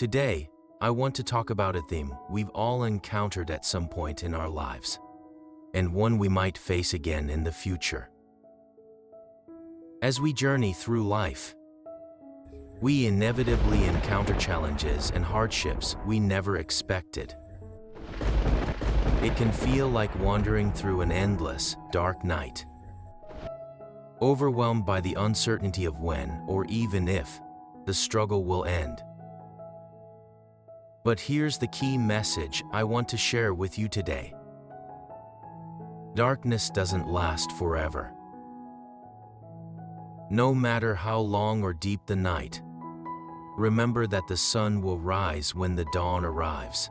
Today, I want to talk about a theme we've all encountered at some point in our lives, and one we might face again in the future. As we journey through life, we inevitably encounter challenges and hardships we never expected. It can feel like wandering through an endless, dark night, overwhelmed by the uncertainty of when, or even if, the struggle will end. But here's the key message I want to share with you today. Darkness doesn't last forever. No matter how long or deep the night, remember that the sun will rise when the dawn arrives.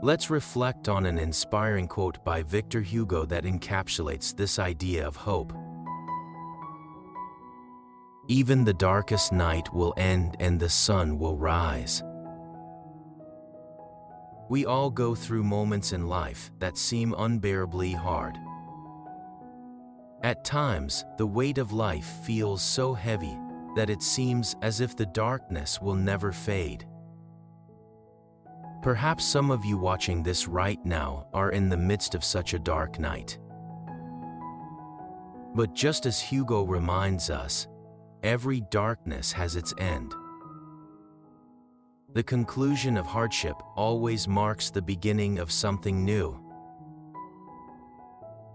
Let's reflect on an inspiring quote by Victor Hugo that encapsulates this idea of hope. Even the darkest night will end and the sun will rise. We all go through moments in life that seem unbearably hard. At times, the weight of life feels so heavy that it seems as if the darkness will never fade. Perhaps some of you watching this right now are in the midst of such a dark night. But just as Hugo reminds us, every darkness has its end. The conclusion of hardship always marks the beginning of something new.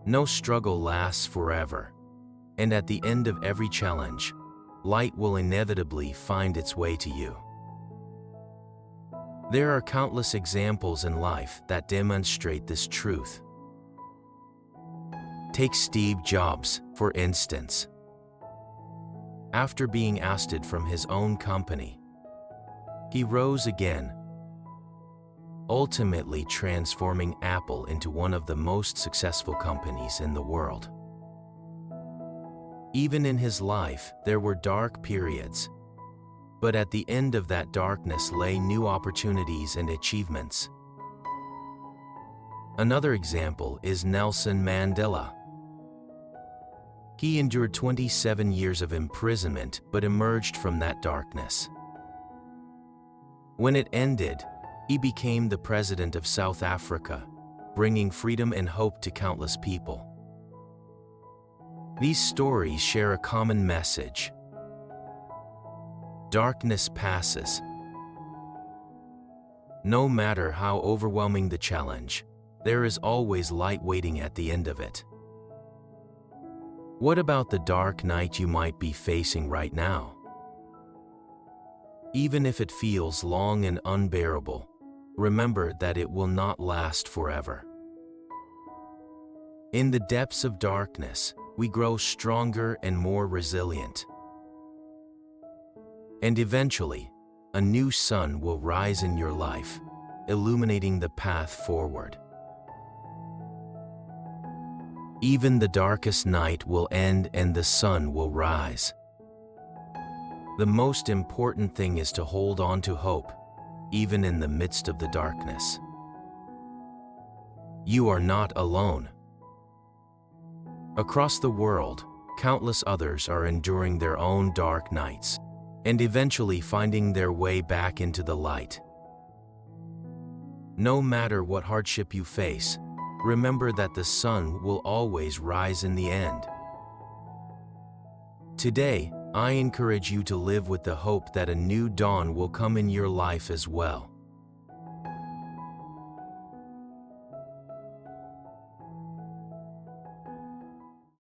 No struggle lasts forever, and at the end of every challenge, light will inevitably find its way to you. There are countless examples in life that demonstrate this truth. Take Steve Jobs, for instance. After being ousted from his own company, he rose again, ultimately transforming Apple into one of the most successful companies in the world. Even in his life, there were dark periods, but at the end of that darkness lay new opportunities and achievements. Another example is Nelson Mandela. He endured 27 years of imprisonment but emerged from that darkness. When it ended, he became the president of South Africa, bringing freedom and hope to countless people. These stories share a common message. Darkness passes. No matter how overwhelming the challenge, there is always light waiting at the end of it. What about the dark night you might be facing right now? Even if it feels long and unbearable, remember that it will not last forever. In the depths of darkness, we grow stronger and more resilient. And eventually, a new sun will rise in your life, illuminating the path forward. Even the darkest night will end and the sun will rise. The most important thing is to hold on to hope, even in the midst of the darkness. You are not alone. Across the world, countless others are enduring their own dark nights, and eventually finding their way back into the light. No matter what hardship you face, remember that the sun will always rise in the end. Today, I encourage you to live with the hope that a new dawn will come in your life as well.